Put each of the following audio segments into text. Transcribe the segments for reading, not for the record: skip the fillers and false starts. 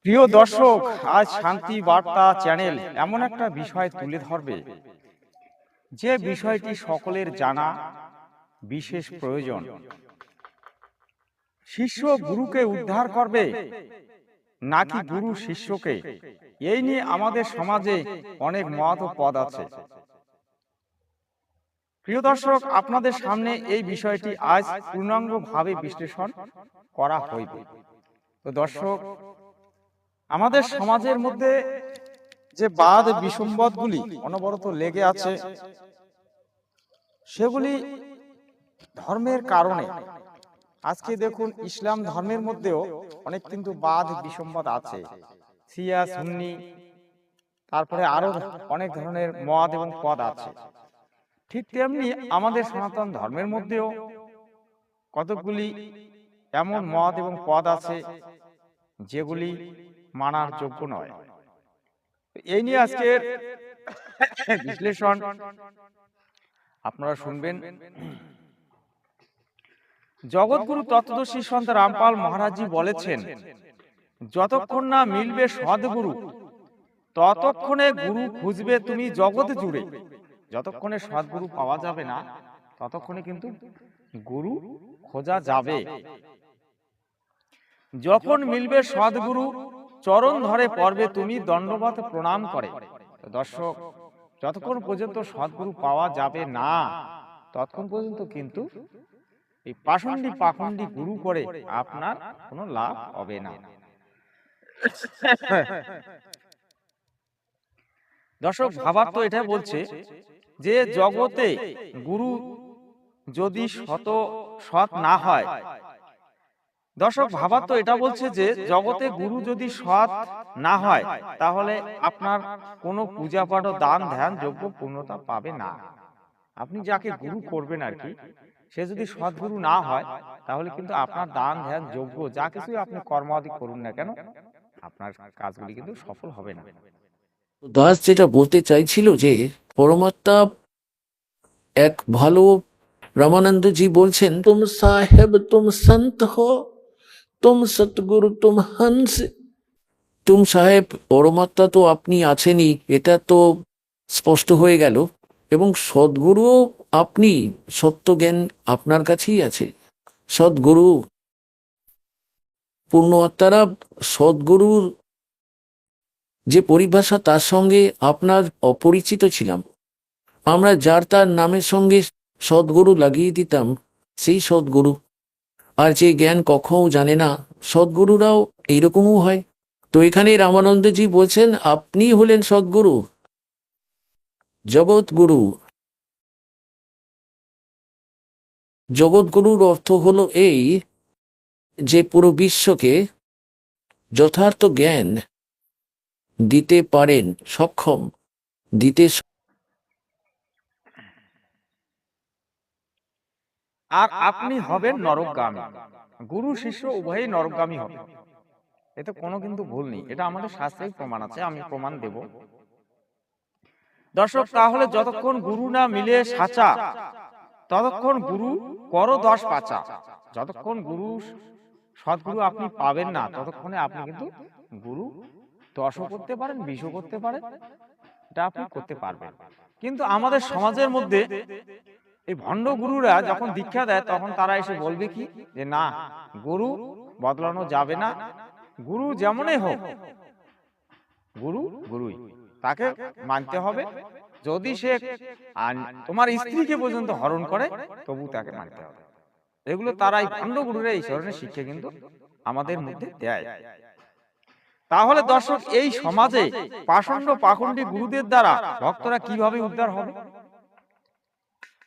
প্রিয় দর্শক, আজ শান্তি বার্তা চ্যানেল এমন একটা বিষয় তুলে ধরবে যে বিষয়টি সকলের জানা বিশেষ প্রয়োজন। শিষ্য গুরুকে উদ্ধার করবে নাকি গুরু শিষ্যকে? এই নিয়ে আমাদের সমাজে অনেক মত ও পদ আছে। প্রিয় দর্শক, আপনাদের সামনে এই বিষয়টি আজ পূর্ণাঙ্গভাবে বিশ্লেষণ করা হইবে। তো দর্শক, আমাদের সমাজের মধ্যে যে বাদ বিসম্বাদগুলি অনবরত লেগে আছে, সেগুলি ধর্মের কারণে। আজকে দেখুন, ইসলাম ধর্মের মধ্যেও অনেক কিন্তু বাদ বিসম্বাদ আছে। শিয়া সুন্নি, তারপরে আরো অনেক ধরনের মত এবং পদ আছে। ঠিক তেমনি আমাদের সনাতন ধর্মের মধ্যেও কতকগুলি এমন মত এবং পদ আছে যেগুলি মানার যোগ্য নয়। এই নিয়ে আজকের বিশ্লেষণ আপনারা শুনবেন। জগৎগুরু তত্ত্বদর্শী সন্ত রামপাল মহারাজজি বলেছেন, যতক্ষণ না মিলবে সদ্গুরু ততক্ষণে গুরু খুঁজবে তুমি জগৎ জুড়ে। যতক্ষণে সদ্গুরু পাওয়া যাবে না ততক্ষণে কিন্তু গুরু খোঁজা যাবে। যখন মিলবে সদ্গুরু চরণ ধরে পড়বে তুমি দণ্ডবত প্রণাম করে। দর্শক, যতক্ষণ পর্যন্ত সদ্গুরু পাওয়া যাবে না ততক্ষণ পর্যন্ত কিন্তু এই পাখণ্ডি গুরু করে আপনার কোনো লাভ হবে না। দর্শক, ভাবার্থ এটা বলছে যে জগতে গুরু যদি সৎ না হয়, দর্শক ভাবার্থ এটা বলছে যে জগতে গুরু যদি সৎ না হয় তাহলে আপনার কোনো পূজা পাঠ দান ধ্যান যোগ্য পূর্ণতা পাবে না। আপনি যাকে গুরু করবেন আর কি, সে যদি সদ্গুরু না হয় তাহলে কিন্তু আপনার দান ধ্যান যোগ্য যা কিছুই আপনি কর্মাদি করুন না কেন, আপনার কাজগুলি কিন্তু সফল হবে না। দাস যেটা বলতে চাইছিল যে পরমাত্মা এক ভালো, রামানন্দজি বলছেন, তুম সাহেব তুম সন্ত হো, তুম সতগুরু তুম হংস। তুম সাহেব, পরমাত্মা তো আপনি আছেনই, এটা তো স্পষ্ট হয়ে গেল, এবং সদ্গুরুও আপনি, সত্য জ্ঞান আপনার কাছেই আছে। সদ্গুরু, পূর্ণ আত্মারা সদ্গুরুর যে পরিভাষা, তার সঙ্গে আপনার অপরিচিত ছিলাম। আমরা যার তার নামের সঙ্গে সদ্গুরু লাগিয়ে দিতাম, সেই সদ্গুরু। আর যে জ্ঞান কখনো জানে না, সদ্গুরুরাও এইরকমও হয়। তো এখানে রামানন্দজি বলছেন, আপনি হলেন সদ্গুরু, জগৎগুরু। জগৎগুরুর অর্থ হলো এই যে পুরো বিশ্বকে যথার্থ জ্ঞান দিতে পারেন, সক্ষম দিতে। আর আপনি হবেন নরকগামী। গুরু শিষ্য উভয়ই নরকগামী হবে, এতে কোনো কিন্তু ভুল নেই। এটা আমাদের শাস্ত্রেই প্রমাণ আছে, আমি প্রমাণ দেব। দর্শক, তাহলে যতক্ষণ গুরু না মিলে সাচা ততক্ষণ গুরু করো 10 পাচা। যতক্ষণ সৎগুরু আপনি পাবেন না ততক্ষণে আপনি কিন্তু গুরু 10ও করতে পারেন, 20ও করতে পারেন, এটা আপনি করতে পারবেন। কিন্তু আমাদের সমাজের মধ্যে এই ভণ্ড গুরুরা যখন দীক্ষা দেয় তখন তারা এসে বলবে কি, যে না, গুরু বদলানো যাবে না, গুরু যেমনই হোক গুরু গুরুই, তাকে মানতে হবে। যদি সে তোমার স্ত্রীকে পর্যন্ত হরণ করে তবু তাকে মানতে হবে। এগুলো তারা, এই ভণ্ড গুরুরা এই ধরনের শিক্ষা কিন্তু আমাদের মধ্যে দেয়। তাহলে দর্শক, এই সমাজে পাখণ্ডী গুরুদের দ্বারা ভক্তরা কিভাবে উদ্ধার হবে?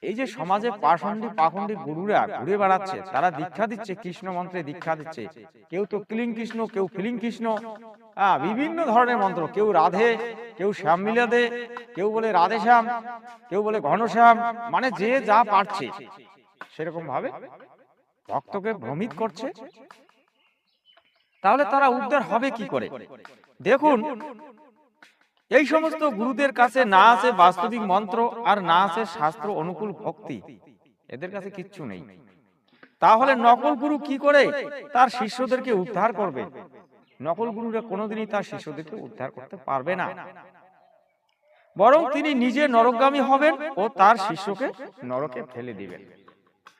এই যে সমাজে পাখণ্ডী গুরুরা ঘুরে বেড়াচ্ছে, তারা দীক্ষা দিচ্ছে, কৃষ্ণ মন্ত্রে দীক্ষা দিচ্ছে। কেউ তো ক্লিং কৃষ্ণ, কেউ ফিলিং কৃষ্ণ, বিভিন্ন ধরনের মন্ত্র, কেউ রাধে, কেউ শ্যাম মিলাদে, কেউ বলে রাধে শ্যাম, কেউ বলে ঘনশ্যাম, মানে যে যা পারছে সেরকম ভাবে ভক্তকে ভ্রমিত করছে। তাহলে তারা উদ্ধার হবে কি করে? দেখুন, এই সমস্ত গুরুদের কাছে না আছে বাস্তবিক মন্ত্র, আর না আছে শাস্ত্র অনুকূল ভক্তি, এদের কাছে কিচ্ছু নেই। তাহলে নকল গুরু কি করে তার শিষ্যদেরকে উদ্ধার করবে? নকল গুরুরা কোনোদিনই তার শিষ্যদেরকে উদ্ধার করতে পারবে না, বরং তিনি নিজে নরকগামী হবেন ও তার শিষ্যকে নরকে ফেলে দিবেন।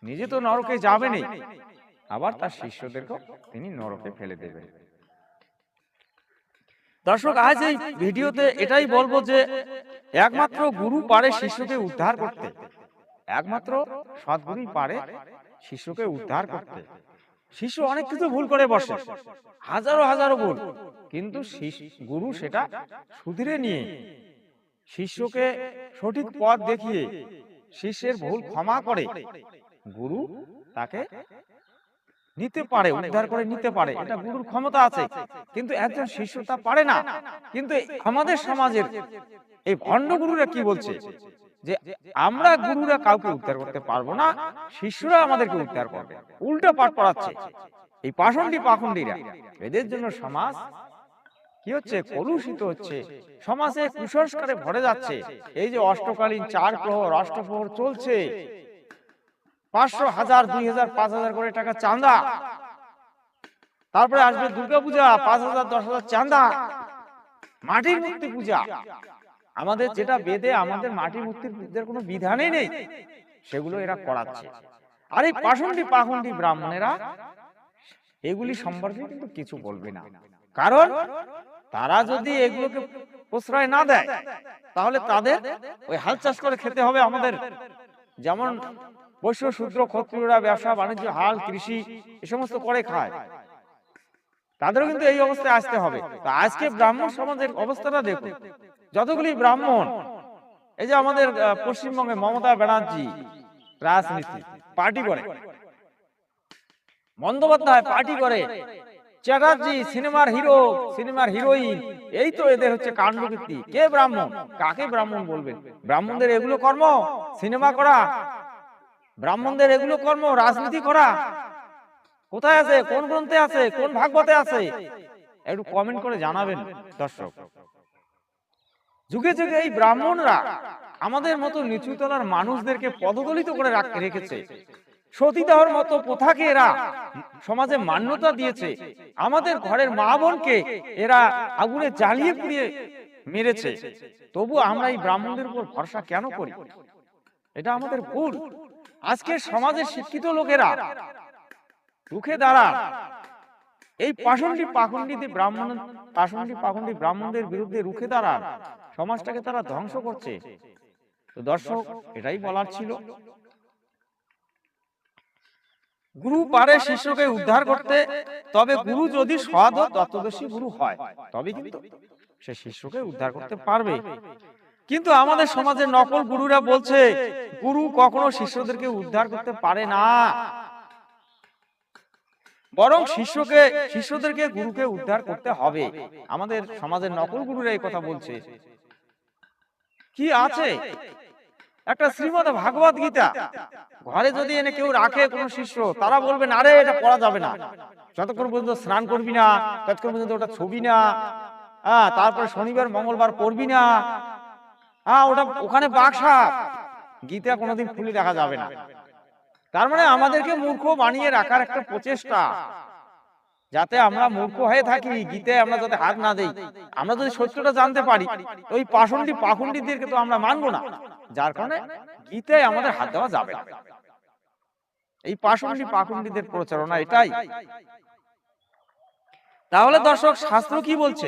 নিজে তো নরকে যাবেনই, আবার তার শিষ্যদেরকেও তিনি নরকে ফেলে দেবেন। দর্শক, আজ এই ভিডিওতে এটাই বলবো যে একমাত্র গুরু পারে শিষ্যকে উদ্ধার করতে, একমাত্র সৎগুরুই পারে শিষ্যকে উদ্ধার করতে। শিষ্য অনেক কিছু ভুল করে বসে, হাজারো হাজারো ভুল, কিন্তু গুরু সেটা শুধরে নিয়ে শিষ্যকে সঠিক পথ দেখিয়ে শিষ্যের ভুল ক্ষমা করে গুরু তাকে নিতে পারে, উদ্ধার করে নিতে পারে। এটা গুরুর ক্ষমতা আছে, কিন্তু একজন শিষ্য তা পারে না। কিন্তু আমাদের সমাজের এই ভণ্ড গুরুরা কি বলছে যে আমরা গুরুরা কাউকে উদ্ধার করতে পারবো না, শিষ্যরা আমাদেরকে উদ্ধার করবে। উল্টা পাঠ পড়াচ্ছে এই পাষণ্ডী পাখণ্ডীরা। এদের জন্য সমাজ কি হচ্ছে? কলুষিত হচ্ছে, সমাজে কুসংস্কারে ভরে যাচ্ছে। এই যে অষ্টকালীন 4 প্রহর অষ্টপ্রহর চলছে, 500, 1000, 2000, 5000 করে টাকা চাঁদা, তারপরে আসবে দুর্গাপূজা, 5000, 10,000 চাঁদা, মাটির মূর্তি পূজা। আমাদের যেটা বেদে আমাদের মাটির মূর্তির পূজার কোনো বিধানই নেই, সেগুলো এরা করাচ্ছে। আর এই পাষণ্ডী পাখণ্ডী ব্রাহ্মণেরা এগুলি সম্পর্কে কিন্তু কিছু বলবে না, কারণ তারা যদি এগুলোকে প্রশ্রয় না দেয় তাহলে তাদের ওই হাল চাষ করে খেতে হবে। আমাদের যেমন বৈশ্য শূদ্র ক্ষত্রিয়রা ব্যবসা বাণিজ্য হাল কৃষি এ সমস্ত করে খায়, তাদেরও কিন্তু এই অবস্থায় আসতে হবে। তো আজকে ব্রাহ্মণ সমাজের অবস্থাটা দেখুন, যতগুলি ব্রাহ্মণ, এই যে আমাদের পশ্চিমবঙ্গে মমতা ব্যানার্জি রাজনীতি পার্টি করে, বন্দ্যোপাধ্যায় পার্টি করে, চ্যাটার্জি সিনেমার হিরো সিনেমার হিরোইন, এই তো এদের হচ্ছে কাণ্ডকীর্তি। কে ব্রাহ্মণ? কাকে ব্রাহ্মণ বলবেন? ব্রাহ্মণদের এগুলো কর্ম সিনেমা করা, ব্রাহ্মণদের এগুলো কর্ম রাজনীতি করা। কোথায় আছে? কোন গ্রন্থে আছে? কোন ভাগবতে আছে? একটু কমেন্ট করে জানাবেন দর্শক। যুগে যুগে এই ব্রাহ্মণরা আমাদের মতো নিচুতলার মানুষদেরকে পদদলিত করে রেখেছে। সতীদাহর মতো প্রথাকে এরা সমাজে মান্যতা দিয়েছে। আমাদের ঘরের মা বোনকে এরা আগুনে জ্বালিয়ে পুড়িয়ে মেরেছে। তবু আমরা এই ব্রাহ্মণদের উপর ভরসা কেন করি? এটা আমাদের ভুল। আজকে সমাজের শিক্ষিত লোকেরা রুখে দাঁড়ান, এই পাষণ্ডী পাখণ্ডী ব্রাহ্মণদের বিরুদ্ধে রুখে দাঁড়ান। সমাজটাকে তারা ধ্বংস করছে। তো দর্শক, এটাই বলার ছিল। গুরু পারে শিষ্যকে উদ্ধার করতে, তবে গুরু যদি সৎ ও তত্ত্বদর্শী গুরু হয় তবে কিন্তু সে শিষ্যকে উদ্ধার করতে পারবে। কিন্তু আমাদের সমাজের নকল গুরুরা বলছে গুরু কখনো শিষ্যদেরকে উদ্ধার করতে পারে না, বরং শিষ্যদেরকে গুরুকে উদ্ধার করতে হবে। আমাদের সমাজের নকল গুরুরা এই কথা বলছে। কি আছে? একটা শ্রীমদ ভাগবত গীতা ঘরে যদি এনে কেউ রাখে কোন শিষ্য, তারা বলবেন আরে এটা পড়া যাবে না, যতক্ষণ পর্যন্ত স্নান করবি না ততক্ষণ পর্যন্ত ওটা ছবি না, তারপরে শনিবার মঙ্গলবার পড়বি না, ওটা ওখানে বাক্সাপ, গীতা কোনোদিন খুলে দেখা যাবে না। তার মানে আমাদেরকে মূর্খ বানিয়ে রাখার একটা প্রচেষ্টা, যাতে আমরা মূর্খ হয়ে থাকি, গীতায় আমরা যাতে হাত না দেই। আমরা যদি সত্যটা জানতে পারি ওই পাষণ্ডী পাখণ্ডীদেরকে তো আমরা মানবো না, যার কারণে গীতায় আমাদের হাত দেওয়া যাবে না। এই পাষণ্ডী পাখণ্ডীদের প্রচারণা এটাই। তাহলে দর্শক, শাস্ত্র কি বলছে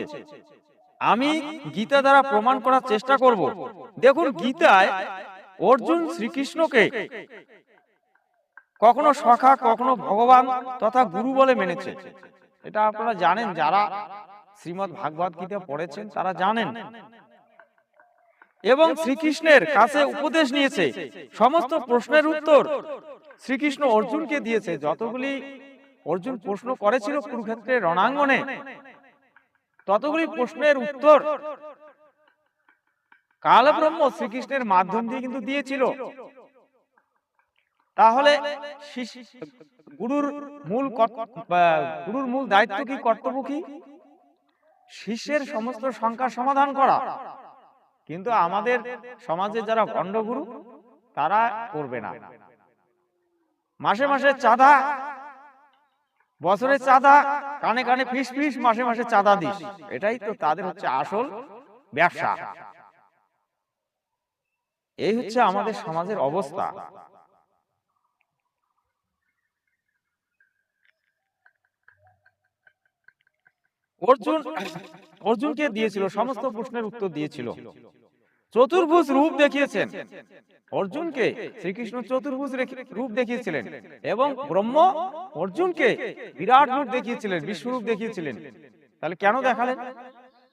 আমি গীতা দ্বারা প্রমাণ করার চেষ্টা করব। দেখুন, গীতায় অর্জুন শ্রীকৃষ্ণকে কখনো সখা কখনো ভগবান তথা গুরু বলে মেনেছে। এটা আপনারা জানেন, যারা শ্রীমদ্ ভাগবত গীতা পড়েছেন তারা জানেন। এবং শ্রীকৃষ্ণের কাছে উপদেশ নিয়েছে। সমস্ত প্রশ্নের উত্তর শ্রীকৃষ্ণ অর্জুনকে দিয়েছে। যতগুলি অর্জুন প্রশ্ন করেছিল কুরুক্ষেত্রের রণাঙ্গনে, ততগুলি প্রশ্নের উত্তর কালব্রহ্ম শ্রীকৃষ্ণের মাধ্যম দিয়ে কিন্তু দিয়েছিল। তাহলে গুরুর মূল দায়িত্ব কি, কর্তব্য কি? শিষ্যের সমস্ত শঙ্কার সমাধান করা। কিন্তু আমাদের সমাজে যারা ভণ্ড গুরু তারা করবে না। মাসে মাসে চাঁদা, বছরের চাঁদা, কানে কানে ফিস ফিস, মাসে মাসে চাঁদা দিস, এটাই তো তাদের হচ্ছে আসল ব্যবসা। এই হচ্ছে আমাদের সমাজের অবস্থা। অর্জুন অর্জুনকে দিয়েছিল, সমস্ত প্রশ্নের উত্তর দিয়েছিল, চতুর্ভুজ রূপ দেখিয়েছেন অর্জুনকে। শ্রীকৃষ্ণ চতুর্ভুজ রূপ দেখিয়েছিলেন এবং ব্রহ্ম অর্জুনকে বিরাট রূপ দেখিয়েছিলেন, বিশ্বরূপ দেখিয়েছিলেন। তাহলে কেন দেখালেন?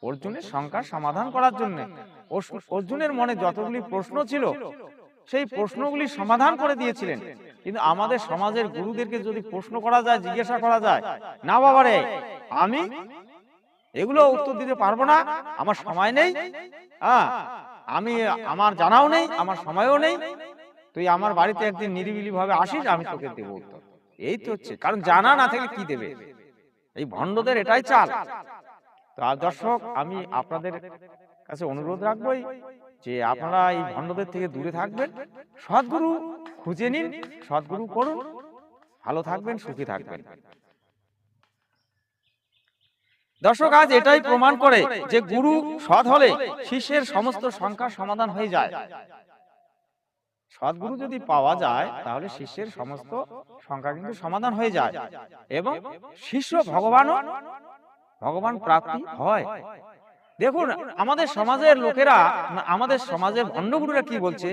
অর্জুনের শঙ্কার সমাধান করার জন্য। অর্জুনের মনে যতগুলি প্রশ্ন ছিল সেই প্রশ্নগুলি সমাধান করে দিয়েছিলেন। কিন্তু আমাদের সমাজের গুরুদেরকে যদি প্রশ্ন করা যায়, জিজ্ঞাসা করা যায়, না বাবারে আমি এগুলো উত্তর দিতে পারবো না, আমার সময় নেই, আমি আমার জানাও নেই, আমার সময়ও নেই, তুই আমার বাড়িতে একদিন নিরিবিলি ভাবে আসিস, আমি তোকে দেবো উত্তর। এই তো হচ্ছে কারণ, জানা না থাকলে কি দেবে? এই ভণ্ডদের এটাই চাল। তো দর্শক, আমি আপনাদের কাছে অনুরোধ রাখবই যে আপনারা এই ভণ্ডদের থেকে দূরে থাকবেন, সদ্গুরু খুঁজে নিন, সদ্গুরু করুন, ভালো থাকবেন, সুখী থাকবেন। দর্শক, আজ এটাই প্রমাণ করে যে গুরু সৎ হলে শিষ্যের সমস্ত সংখ্যার সমাধান হয়ে যায়। সদ্গুরু যদি পাওয়া যায় তাহলে শিষ্যের সমস্ত সংখ্যা কিন্তু সমাধান হয়ে যায় এবং শিষ্য ভগবান প্রাপ্তি হয়। দেখুন, আমাদের সমাজের লোকেরা, আমাদের সমাজের ভণ্ডগুরুরা কি বলছে?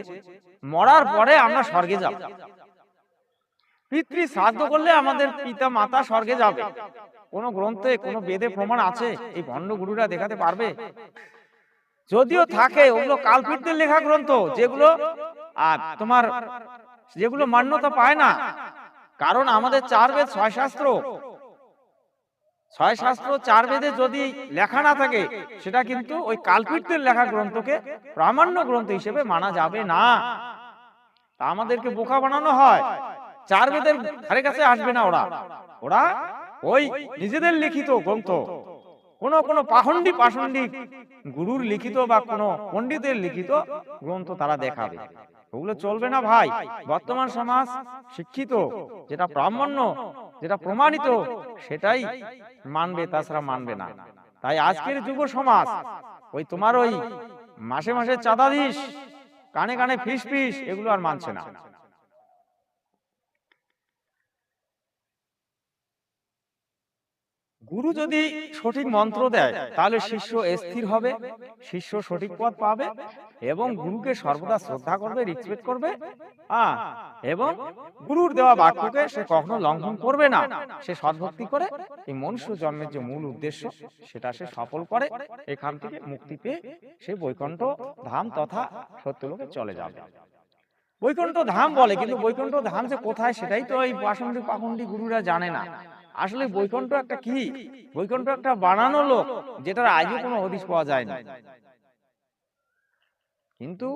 মরার পরে আমরা স্বর্গে যাব, পিতৃ শ্রাদ্ধ করলে আমাদের পিতা মাতা স্বর্গে যাবে। কোন গ্রন্থে, কোন বেদে প্রমাণ আছে? এই ভণ্ড গুরুরা দেখাতে পারবে? যদিও থাকে, ওগুলো কালপিটদের লেখা গ্রন্থ, যেগুলো মান্যতা পায় না। কারণ আমাদের 4 বেদ 6 শাস্ত্র, 6 শাস্ত্র 4 বেদে যদি লেখা না থাকে, সেটা কিন্তু ওই কালপিটদের লেখা গ্রন্থকে প্রামাণ্য গ্রন্থ হিসেবে মানা যাবে না। তা আমাদেরকে বোকা বানানো হয়। 4 বেদের ধারে কাছে আসবে না ওরা ওই নিজেদের লিখিত গ্রন্থ, কোন পাখণ্ডী গুরুর লিখিত বা কোন পণ্ডিতের লিখিত গ্রন্থ তারা দেখাবে। ওগুলো চলবে না ভাই। বর্তমান সমাজ শিক্ষিত, যেটা প্রামাণ্য, যেটা প্রমাণিত, সেটাই মানবে, তাছাড়া মানবে না। তাই আজকের যুব সমাজ ওই তোমার ওই মাসে মাসে চাঁদা দিস, কানে কানে ফিস ফিস, এগুলো আর মানছে না। গুরু যদি সঠিক মন্ত্র দেয় তাহলে শিষ্য স্থির হবে, শিষ্য সঠিক পথ পাবে এবং গুরুকে সর্বদা শ্রদ্ধা করবে, রেসপেক্ট করবে, এবং গুরুর দেওয়া বাক্যকে সে কখনো লঙ্ঘন করবে না। সে সদ্ভক্তি করে এই মনুষ্য জন্মের যে মূল উদ্দেশ্য সেটা সে সফল করে, এখান থেকে মুক্তি পেয়ে সে বৈকুণ্ঠ ধাম তথা সত্যলোকে চলে যাবে। বৈকুণ্ঠ ধাম বলে, কিন্তু বৈকুণ্ঠ ধাম যে কোথায় সেটাই তো এই পাখণ্ডী গুরুরা জানে না। আসলে বৈকুণ্ঠ একটা কি? বৈকুণ্ঠ একটা বানানো লোক, যেটার আজও কোনো হদিশ পাওয়া যায় না। কিন্তু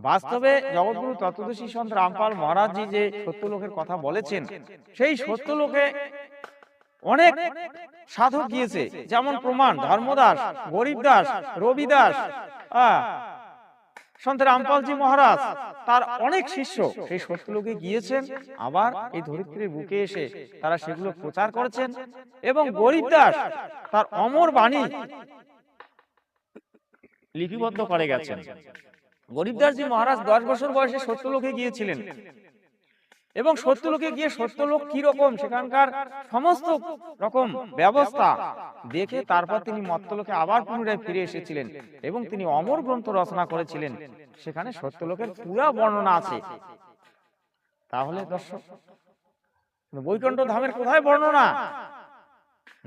বাস্তবে জগৎগুরু তত্ত্বদর্শী সন্ত রামপাল মহারাজজি যে সত্যলোকের কথা বলেছেন, সেই সত্যলোকে অনেক সাধক গিয়েছে। যেমন প্রমাণ ধর্মদাস, গরিবদাস, রবিদাস, সন্ত রামপালজি মহারাজ, তার অনেক শিষ্য সেই সত্যলোকে গিয়েছেন। আবার এই ধরিত্রীর বুকে এসে তারা সেগুলো প্রচার করেছেন। এবং গরিবদাস তার অমর বাণী লিপিবদ্ধ করে গেছেন। গরিবদাসজি মহারাজ 10 বছর বয়সে সত্যলোকে গিয়েছিলেন এবং সত্যলোকে গিয়ে সত্যলোক কি রকম, সেখানকার সমস্ত রকম ব্যবস্থা দেখে তারপর তিনি মর্ত্যলোকে আবার পুনরায় ফিরে এসেছিলেন এবং তিনি অমর গ্রন্থ রচনা করেছিলেন। সেখানে সত্যলোকের পুরা বর্ণনা আছে। তাহলে দর্শক, বৈকুণ্ঠ ধামের কোথায় বর্ণনা?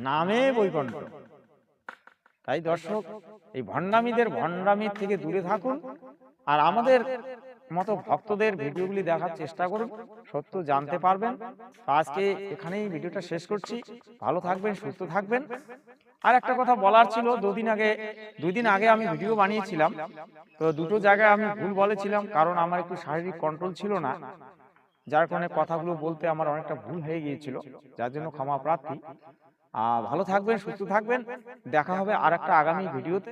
নামে বৈকুণ্ঠ। তাই দর্শক, এই ভণ্ডামির থেকে দূরে থাকুন, আর আমাদের মতো ভক্তদের ভিডিওগুলি দেখার চেষ্টা করুন, সত্য জানতে পারবেন। আজকে এখানেই ভিডিওটা শেষ করছি। ভালো থাকবেন, সুস্থ থাকবেন। আর একটা কথা বলার ছিল, 2 দিন আগে আমি ভিডিও বানিয়েছিলাম, তো দুটো জায়গায় আমি ভুল বলেছিলাম, কারণ আমার একটু শারীরিক কন্ট্রোল ছিল না, যার কারণে কথাগুলো বলতে আমার অনেকটা ভুল হয়ে গিয়েছিল, যার জন্য ক্ষমা প্রার্থী। ভালো থাকবেন, সুস্থ থাকবেন। দেখা হবে আর একটা আগামী ভিডিওতে।